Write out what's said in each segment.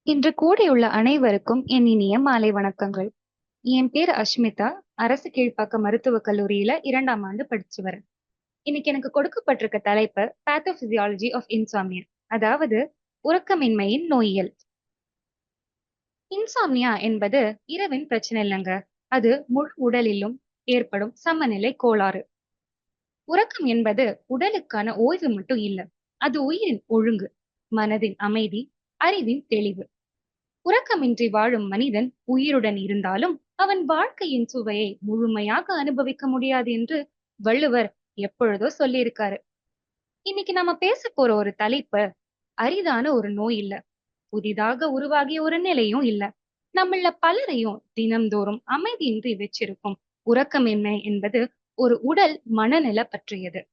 இன்று கூடியுள்ள அனைவருக்கும் என் இனிய மாலை வணக்கங்கள். என் பேர் அஷ்மிதா. அரசு கீழ்ப்பாக்க மருத்துவக் கல்லூரியில 2ஆம் ஆண்டு படிச்சு வரேன். இன்னைக்கு எனக்கு கொடுக்கப்பட்டிருக்க தலைப்பு பேத்தோபிசியாலஜி ஆஃப் இன்சாம்னியா, அதாவது உறக்கமின்மையின் நோயியல். இன்சாம்னியா என்பது இரவின் பிரச்சனை இல்லைங்க. அது முழு உடலிலும் ஏற்படும் சமநிலை கோளாறு. உறக்கம் என்பது உடலுக்கான ஓய்வு மட்டும் இல்ல, அது உயிரின் ஒழுங்கு, மனதின் அமைதி, அறிவின் தெளிவு. உறக்கமின்றி வாழும் மனிதன் உயிருடன் இருந்தாலும் அவன் வாழ்க்கையின் சுவையை முழுமையாக அனுபவிக்க முடியாது என்று வள்ளுவர் எப்பொழுதோ சொல்லியிருக்காரு. இன்னைக்கு நம்ம பேச போற ஒரு தலைப்பு அரிதான ஒரு நோய் இல்ல, புதிதாக உருவாகிய ஒரு நிலையும் இல்ல, நம்மள பலரையும் தினம்தோறும் அமைதியின்றி வச்சிருக்கும் உறக்கமின்மை என்பது ஒரு உடல் மனநிலை பற்றியது.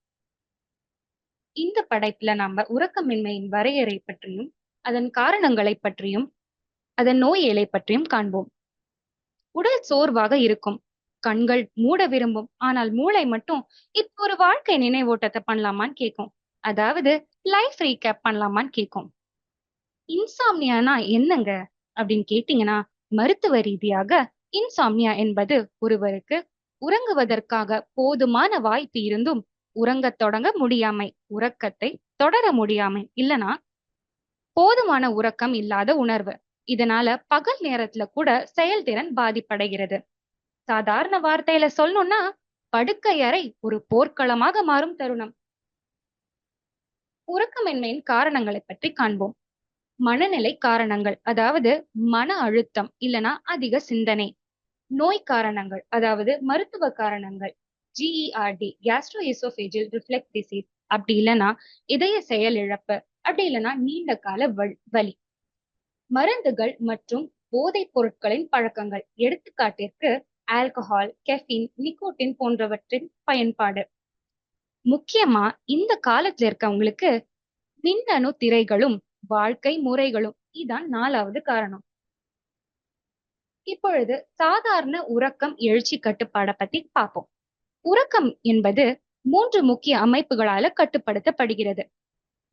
இந்த படைப்புல நாம உறக்கமின்மையின் வரையறை பற்றியும் அதன் காரணங்களை பற்றியும் அதன் நோயியலை பற்றியும் காண்போம். உடல் சோர்வாக இருக்கும், கண்கள் மூட விரும்பும், ஆனால் மூளை மட்டும் இப்போ ஒரு வாழ்க்கை நினைவூட்டத்தை பண்ணலாமான்னு கேட்கும். அதாவது லைஃப் ரீகேப் பண்ணலாமான்னு கேட்கும். இன்சாம்னியானா என்னங்க அப்படின்னு கேட்டீங்கன்னா, மருத்துவ ரீதியாக இன்சாம்னியா என்பது ஒருவருக்கு உறங்குவதற்காக போதுமான வாய்ப்பு இருந்தும் உறங்கத் தொடங்க முடியாமை, உறக்கத்தை தொடர முடியாமை, இல்லனா போதுமான உறக்கம் இல்லாத உணர்வு. இதனால பகல் நேரத்துல கூட செயல்திறன் பாதிப்படைகிறது. சாதாரண வார்த்தையில சொல்லணும்னா படுக்கை அறை ஒரு போர்க்களமாக மாறும் தருணம். உறக்கமின்மையின் காரணங்களை பற்றி காண்போம். மனநிலை காரணங்கள், அதாவது மன அழுத்தம் இல்லனா அதிக சிந்தனை. நோய் காரணங்கள், அதாவது மருத்துவ காரணங்கள், ஜிஇஆர்டி கேஸ்ட்ரோஎசோபேஜியல் ரிஃப்ளெக்ஸ் டிசீஸ், அப்படி இல்லைன்னா இதய செயல் இழப்பு, அப்படி இல்லைன்னா நீண்ட கால வலி. மருந்துகள் மற்றும் போதைப் பொருட்களின் பழக்கங்கள், எடுத்துக்காட்டிற்கு ஆல்கஹால், கெஃபின், நிக்கோட்டின் போன்றவற்றின் பயன்பாடு. முக்கியமா இந்த காலத்துல இருக்கவங்களுக்கு மின்னணு திரைகளும் வாழ்க்கை முறைகளும் இதான் 4வது காரணம். இப்பொழுது சாதாரண உறக்கம் எழுச்சி கட்டுப்பாடை பத்தி பார்ப்போம். உறக்கம் என்பது 3 முக்கிய அமைப்புகளால கட்டுப்படுத்தப்படுகிறது.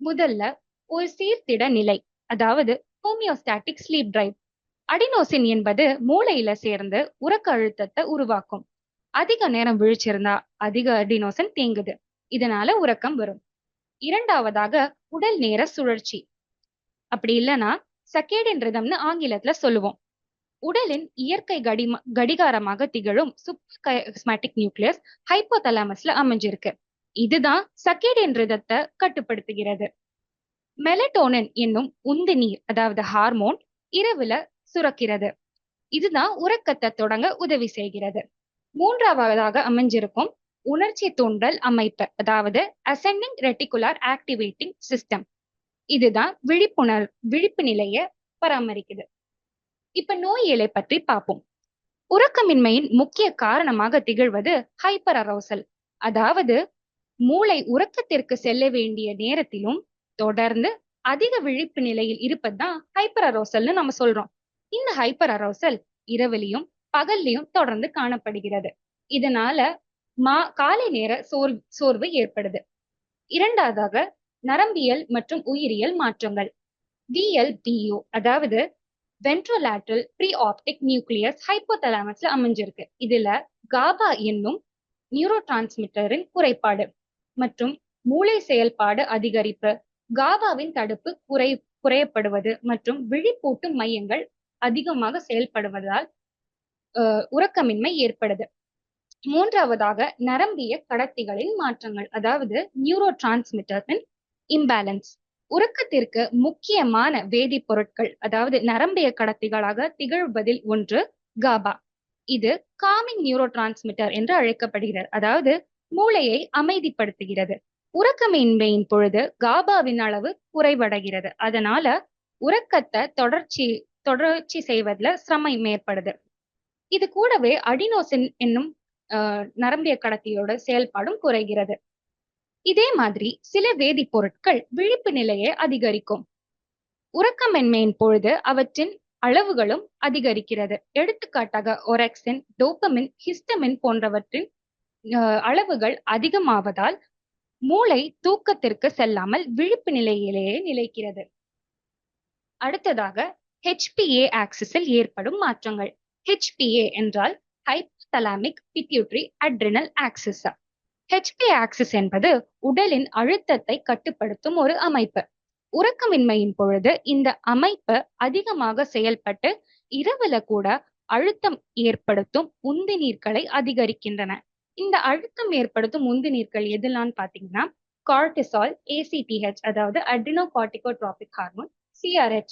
முதல்ல ஒரு சீர்திட நிலை, அதாவது ஹோமியோஸ்டாட்டிக் ஸ்லீப் டிரைவ். அடினோசின் என்பது மூளையில சேர்ந்து உறக்க அழுத்தத்தை உருவாக்கும். அதிக நேரம் விழிச்சிருந்தா அதிக அடினோசின் தேங்குது, இதனால உறக்கம் வரும். இரண்டாவதாக உடல் நேர சுழற்சி, அப்படி இல்லைன்னா சர்கேடியன் ரிதம்னு ஆங்கிலத்துல சொல்லுவோம். உடலின் இயற்கை கடிகாரமாக திகழும் சூப்பர்கியாஸ்மாட்டிக் நியூக்ளியஸ் ஹைப்போதலாமஸ்ல அமைஞ்சிருக்கு. இதுதான் சர்கேடியன் ரிதத்தை கட்டுப்படுத்துகிறது. மெலட்டோனின் என்னும் உந்து நீர், அதாவது ஹார்மோன் இரவுல சுரக்கிறது. இதுதான் உறக்கத்தை தொடங்க உதவி செய்கிறது. மூன்றாவதாக அமைஞ்சிருக்கும் உணர்ச்சி தூண்டல் அமைப்பு, அதாவது அசெண்டிங் ரெட்டிகுலர் ஆக்டிவேட்டிங் சிஸ்டம். இதுதான் விழிப்பு நிலையை பராமரிக்குது. இப்ப நோயியலை பற்றி பார்ப்போம். உறக்கமின்மையின் முக்கிய காரணமாக திகழ்வது ஹைப்பர் அரௌசல், அதாவது மூளை உறக்கத்திற்கு செல்ல வேண்டிய நேரத்திலும் தொடர்ந்து அதிக விழிப்பு நிலையில் இருப்பதுதான் ஹைப்பர் அரௌசல்னு நம்ம சொல்றோம். இந்த ஹைப்பர் அரௌசல் இரவிலையும் பகல்லையும் தொடர்ந்து காணப்படுகிறது. இதனால காலை நேர சோர்வு ஏற்படுது. இரண்டாவதாக நரம்பியல் மற்றும் உயிரியல் மாற்றங்கள், VLPO, அதாவது வென்ட்ரோலாட்ரல் ப்ரீ ஆப்டிக் நியூக்ளியஸ் ஹைப்போதலாமஸ்ல அமைஞ்சிருக்கு. இதுல காபா என்னும் நியூரோ டிரான்ஸ்மிட்டரின் குறைபாடு மற்றும் மூளை செயல்பாடு அதிகரிப்பு, காபாவின் தடுப்பு குறையப்படுவது மற்றும் விழிப்பூட்டு மையங்கள் அதிகமாக செயல்படுவதால் உறக்கமின்மை ஏற்படுது. மூன்றாவதாக நரம்பிய கடத்திகளின் மாற்றங்கள், அதாவது நியூரோ டிரான்ஸ்மிட்டரின் இம்பேலன்ஸ். உறக்கத்திற்கு முக்கியமான வேதிப்பொருட்கள், அதாவது நரம்பிய கடத்திகளாக திகழ்வதில் ஒன்று காபா. இது காமிங் நியூரோ டிரான்ஸ்மிட்டர் என்று அழைக்கப்படுகிறது, அதாவது மூளையை அமைதிப்படுத்துகிறது. உறக்கமின்மையின் பொழுது காபாவின் அளவு குறைவடைகிறது. அதனால உறக்கத்தை தொடர்ச்சி செய்வதில் சிரமம் ஏற்படுது. இது கூடவே அடினோசின் என்னும் நரம்பிய கடத்தியோட செயல்பாடும் குறைகிறது. இதே மாதிரி சில வேதிப்பொருட்கள் விழிப்பு நிலையை அதிகரிக்கும். உறக்கமின்மையின் பொழுது அவற்றின் அளவுகளும் அதிகரிக்கிறது. எடுத்துக்காட்டாக ஒரெக்சின், டோபமின், ஹிஸ்டமின் போன்றவற்றின் அளவுகள் அதிகமாவதால் மூளை தூக்கத்திற்கு செல்லாமல் விழிப்பு நிலையிலேயே நிலைக்கிறது. அடுத்ததாக HPA ஆக்சிஸில் ஏற்படும் மாற்றங்கள். HPA என்றால் hypothalamic pituitary adrenal axis. HPA axis என்பது உடலின் அழுத்தத்தை கட்டுப்படுத்தும் ஒரு அமைப்பு. உறக்கமின்மையின் பொழுது இந்த அமைப்பு அதிகமாக செயல்பட்டு இரவுல கூட அழுத்தம் ஏற்படுத்தும் உந்திநீர்களை அதிகரிக்கின்றன. இந்த அழுத்தம் ஏற்படுத்தும் உந்திநீர்கள் எதெல்லாம் பாத்தீங்கன்னா கார்டிசால், ACTH அதாவது adrenocorticotropic hormone, CRH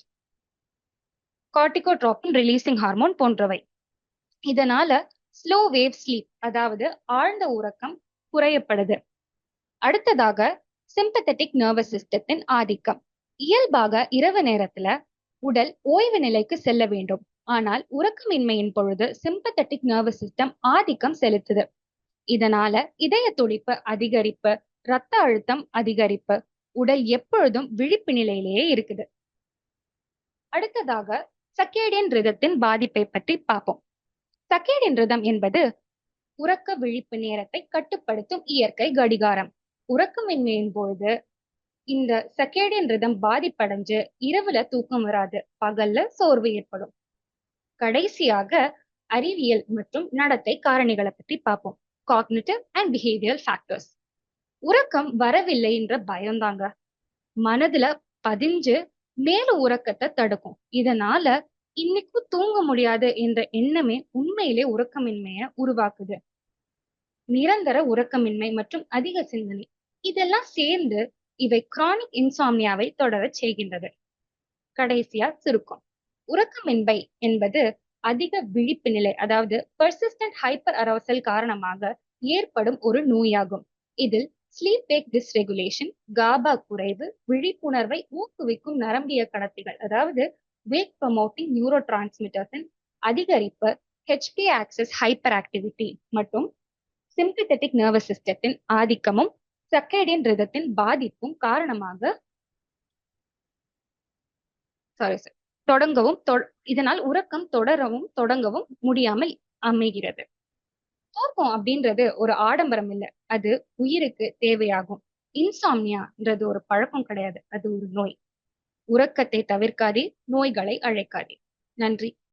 corticotropin releasing hormone போன்றவை. இதனால ஸ்லோ வேவ் ஸ்லீப் அதாவது ஆழ்ந்த உறக்கம் குறையப்படுது. அடுத்ததாக சிம்பத்தட்டிக் நர்வஸ் சிஸ்டத்தின் ஆதிக்கம். இயல்பாக இரவு நேரத்துல உடல் ஓய்வு நிலைக்கு செல்ல வேண்டும். ஆனால் உறக்கமின்மையின் பொழுது சிம்பத்தட்டிக் நர்வஸ் சிஸ்டம் ஆதிக்கம் செலுத்துது. இதனால இதய துடிப்பு அதிகரிப்பு, ரத்த அழுத்தம் அதிகரிப்பு, உடல் எப்பொழுதும் விழிப்பு நிலையிலேயே இருக்குது. அடுத்ததாக சர்க்கேடியன் ரிதத்தின் பாதிப்பை பற்றி பார்ப்போம். சர்க்கேடியன் ரிதம் என்பது உறக்க விழிப்பு நேரத்தை கட்டுப்படுத்தும் இயற்கை கடிகாரம். உறக்கமின்மையின் பொழுது இந்த சர்க்கேடியன் ரிதம் பாதிப்படைஞ்சு இரவுல தூக்கம் வராது, பகல்ல சோர்வு ஏற்படும். கடைசியாக அறிவியல் மற்றும் நடத்தை காரணிகளை பற்றி பார்ப்போம். Cognitive and behavioural factors. உறக்கம் வரவில்லை என்ற பயம்தாங்க மனதுல பதிஞ்சு மேலும் உறக்கத்தை தடுக்கும். இதனால இன்னைக்கும் தூங்க முடியாது என்ற எண்ணமே உண்மையிலே உறக்கமின்மையை உருவாக்குது. நிரந்தர உறக்கமின்மை மற்றும் அதிக சிந்தனை இதெல்லாம் சேர்ந்து இவை கிரானிக் இன்சாம்னியாவை தொடர செய்கின்றது. கடைசியா சுருக்கம். உறக்கமின்மை என்பது அதிக விழிப்பு நிலை அதாவது பெர்சிஸ்டன்ட் ஹைப்பர் அரௌசல் காரணமாக ஏற்படும் ஒரு நோயாகும். இதில் ஸ்லீப் வேக் டிஸ்ரெகுலேஷன், காபா குறைவு, விழிப்புணர்வை ஊக்குவிக்கும் நரம்பிய கடத்திகள் அதாவது வேக் ப்ரொமோட்டிங் நியூரோ டிரான்ஸ்மிட்டர்ஸின் அதிகரிப்பு, HPA ஆக்சிஸ் ஹைப்பர் ஆக்டிவிட்டி மற்றும் சிம்பத்தட்டிக் நர்வஸ் சிஸ்டத்தின் ஆதிக்கமும் சர்க்கேடியன் ரிதத்தின் பாதிப்பும் காரணமாக தொடங்கவும் இதனால் உறக்கம் தொடங்கவும் முடியாமல் அமைகிறது. தூக்கம் அப்படின்றது ஒரு ஆடம்பரம் இல்லை, அது உயிருக்கு தேவையாகும். இன்சாம்னியான்றது ஒரு பழக்கம் கிடையாது, அது ஒரு நோய். உறக்கத்தை தவிர்க்காதே, நோய்களை அழைக்காதே. நன்றி.